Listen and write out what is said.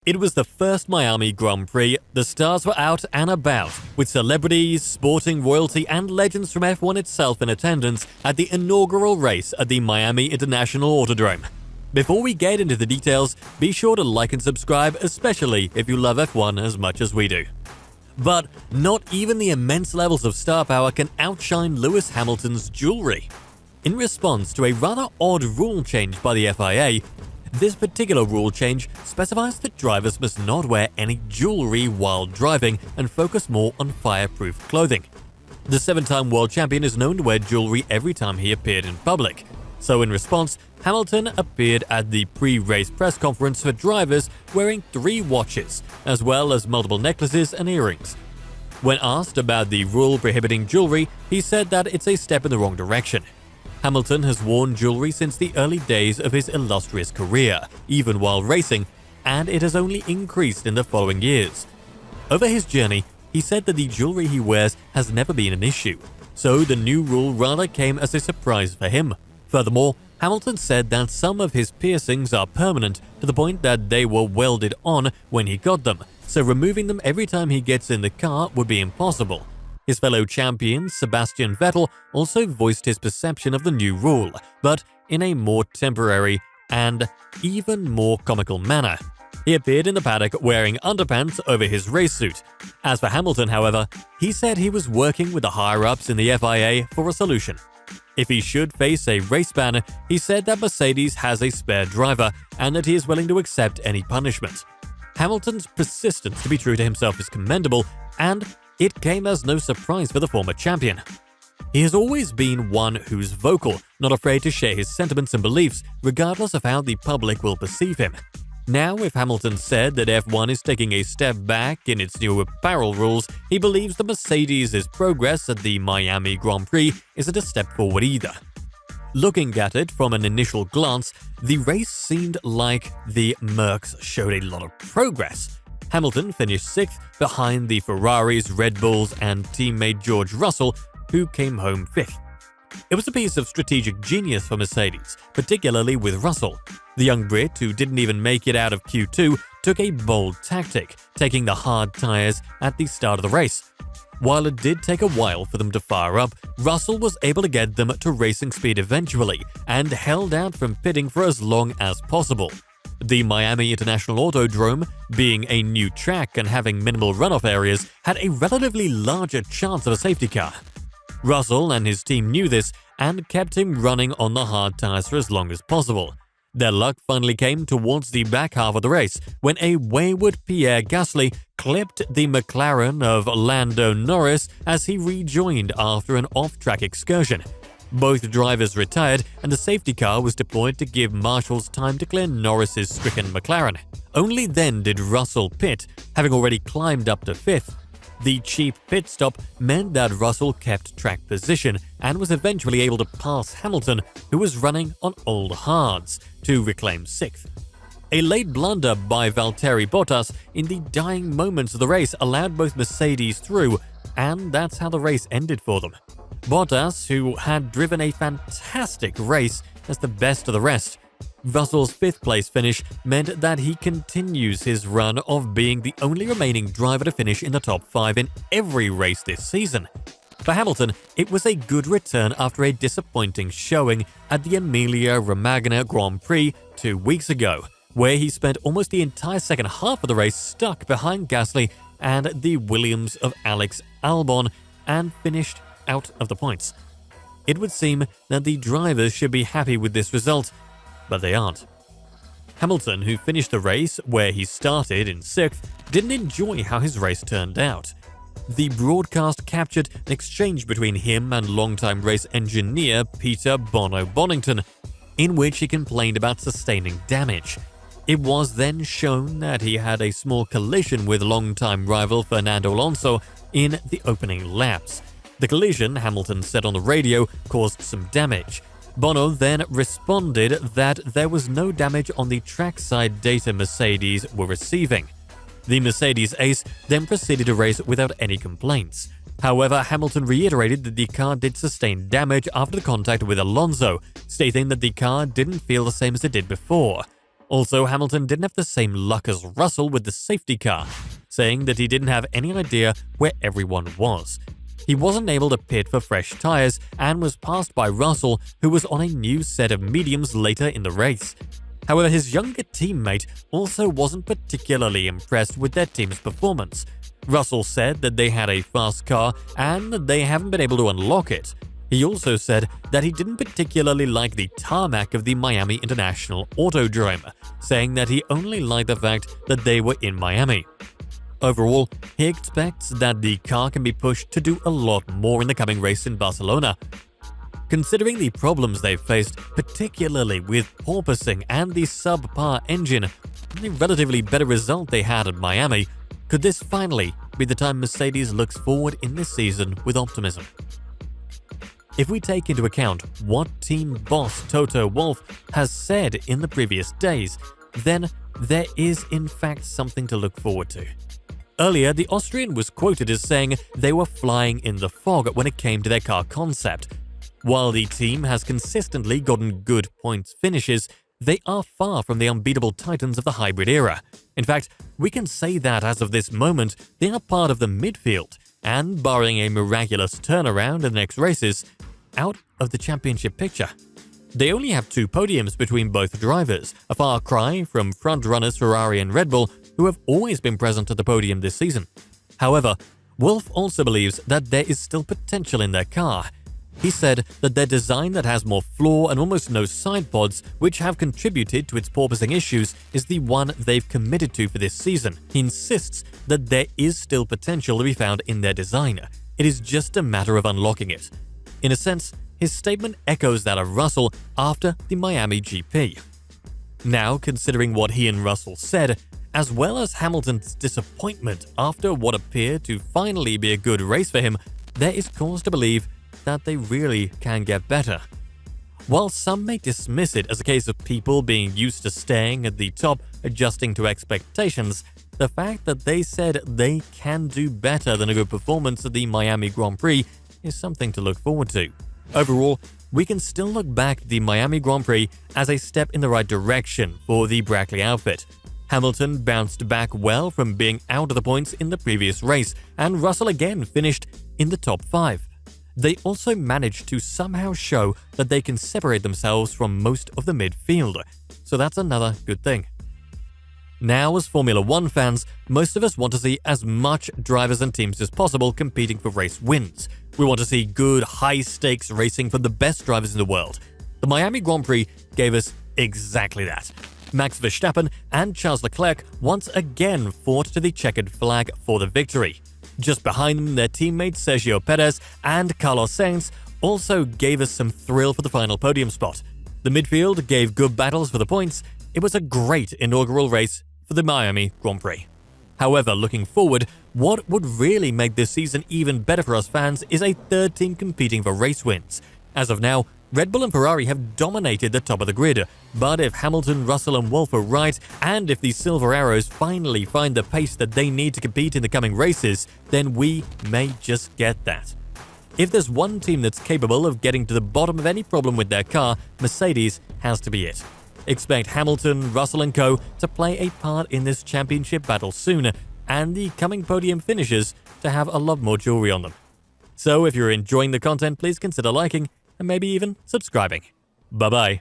It was the first Miami Grand Prix. The stars were out and about, with celebrities, sporting royalty, and legends from F1 itself in attendance at the inaugural race at the Miami International Autodrome. Before we get into the details, be sure to like and subscribe, especially if you love F1 as much as we do. But not even the immense levels of star power can outshine Lewis Hamilton's jewelry. In response to a rather odd rule change by the FIA, this particular rule change specifies that drivers must not wear any jewelry while driving and focus more on fireproof clothing. The 7-time world champion is known to wear jewelry every time he appeared in public. So in response, Hamilton appeared at the pre-race press conference for drivers wearing 3 watches, as well as multiple necklaces and earrings. When asked about the rule prohibiting jewelry, he said that it's a step in the wrong direction. Hamilton has worn jewelry since the early days of his illustrious career, even while racing, and it has only increased in the following years. Over his journey, he said that the jewelry he wears has never been an issue, so the new rule rather came as a surprise for him. Furthermore, Hamilton said that some of his piercings are permanent to the point that they were welded on when he got them, so removing them every time he gets in the car would be impossible. His fellow champion, Sebastian Vettel, also voiced his perception of the new rule, but in a more temporary and even more comical manner. He appeared in the paddock wearing underpants over his race suit. As for Hamilton, however, he said he was working with the higher-ups in the FIA for a solution. If he should face a race ban, he said that Mercedes has a spare driver and that he is willing to accept any punishment. Hamilton's persistence to be true to himself is commendable, and it came as no surprise for the former champion. He has always been one who's vocal, not afraid to share his sentiments and beliefs, regardless of how the public will perceive him. Now, if Hamilton said that F1 is taking a step back in its new apparel rules, he believes that Mercedes' progress at the Miami Grand Prix isn't a step forward either. Looking at it from an initial glance, the race seemed like the Mercs showed a lot of progress. Hamilton finished 6th behind the Ferraris, Red Bulls, and teammate George Russell, who came home 5th. It was a piece of strategic genius for Mercedes, particularly with Russell. The young Brit, who didn't even make it out of Q2, took a bold tactic, taking the hard tyres at the start of the race. While it did take a while for them to fire up, Russell was able to get them to racing speed eventually, and held out from pitting for as long as possible. The Miami International Autodrome, being a new track and having minimal runoff areas, had a relatively larger chance of a safety car. Russell and his team knew this and kept him running on the hard tyres for as long as possible. Their luck finally came towards the back half of the race, when a wayward Pierre Gasly clipped the McLaren of Lando Norris as he rejoined after an off-track excursion. Both drivers retired, and the safety car was deployed to give marshals time to clear Norris's stricken McLaren. Only then did Russell pit, having already climbed up to 5th. The cheap pit stop meant that Russell kept track position and was eventually able to pass Hamilton, who was running on old hards, to reclaim 6th. A late blunder by Valtteri Bottas in the dying moments of the race allowed both Mercedes through, and that's how the race ended for them. Bottas, who had driven a fantastic race as the best of the rest. Russell's 5th place finish meant that he continues his run of being the only remaining driver to finish in the top 5 in every race this season. For Hamilton, it was a good return after a disappointing showing at the Emilia-Romagna Grand Prix 2 weeks ago, where he spent almost the entire second half of the race stuck behind Gasly and the Williams of Alex Albon and finished out of the points. It would seem that the drivers should be happy with this result, but they aren't. Hamilton, who finished the race where he started in 6th, didn't enjoy how his race turned out. The broadcast captured an exchange between him and longtime race engineer Peter Bono Bonington, in which he complained about sustaining damage. It was then shown that he had a small collision with longtime rival Fernando Alonso in the opening laps. The collision, Hamilton said on the radio, caused some damage. Bono then responded that there was no damage on the trackside data Mercedes were receiving. The Mercedes ace then proceeded to race without any complaints. However, Hamilton reiterated that the car did sustain damage after the contact with Alonso, stating that the car didn't feel the same as it did before. Also, Hamilton didn't have the same luck as Russell with the safety car, saying that he didn't have any idea where everyone was. He wasn't able to pit for fresh tires and was passed by Russell, who was on a new set of mediums later in the race. However, his younger teammate also wasn't particularly impressed with their team's performance. Russell said that they had a fast car and that they haven't been able to unlock it. He also said that he didn't particularly like the tarmac of the Miami International Autodrome, saying that he only liked the fact that they were in Miami. Overall, he expects that the car can be pushed to do a lot more in the coming race in Barcelona. Considering the problems they've faced, particularly with porpoising and the subpar engine, and the relatively better result they had at Miami, could this finally be the time Mercedes looks forward in this season with optimism? If we take into account what team boss Toto Wolff has said in the previous days, then there is in fact something to look forward to. Earlier, the Austrian was quoted as saying they were flying in the fog when it came to their car concept. While the team has consistently gotten good points finishes, they are far from the unbeatable titans of the hybrid era. In fact, we can say that as of this moment, they are part of the midfield, and barring a miraculous turnaround in the next races, out of the championship picture. They only have 2 podiums between both drivers, a far cry from front-runners Ferrari and Red Bull, who have always been present at the podium this season. However, Wolff also believes that there is still potential in their car. He said that their design that has more floor and almost no side pods, which have contributed to its porpoising issues, is the one they've committed to for this season. He insists that there is still potential to be found in their design. It is just a matter of unlocking it. In a sense, his statement echoes that of Russell after the Miami GP. Now, considering what he and Russell said, as well as Hamilton's disappointment after what appeared to finally be a good race for him, there is cause to believe that they really can get better. While some may dismiss it as a case of people being used to staying at the top, adjusting to expectations, the fact that they said they can do better than a good performance at the Miami Grand Prix is something to look forward to. Overall, we can still look back at the Miami Grand Prix as a step in the right direction for the Brackley outfit. Hamilton bounced back well from being out of the points in the previous race, and Russell again finished in the top 5. They also managed to somehow show that they can separate themselves from most of the midfield, so that's another good thing. Now, as Formula 1 fans, most of us want to see as much drivers and teams as possible competing for race wins. We want to see good, high-stakes racing from the best drivers in the world. The Miami Grand Prix gave us exactly that. Max Verstappen and Charles Leclerc once again fought to the checkered flag for the victory. Just behind them, their teammates Sergio Perez and Carlos Sainz also gave us some thrill for the final podium spot. The midfield gave good battles for the points. It was a great inaugural race for the Miami Grand Prix. However, looking forward, what would really make this season even better for us fans is a third team competing for race wins. As of now, Red Bull and Ferrari have dominated the top of the grid, but if Hamilton, Russell and Wolff are right, and if the Silver Arrows finally find the pace that they need to compete in the coming races, then we may just get that. If there's one team that's capable of getting to the bottom of any problem with their car, Mercedes has to be it. Expect Hamilton, Russell and co. to play a part in this championship battle soon, and the coming podium finishers to have a lot more jewelry on them. So if you're enjoying the content, please consider liking and maybe even subscribing. Bye-bye.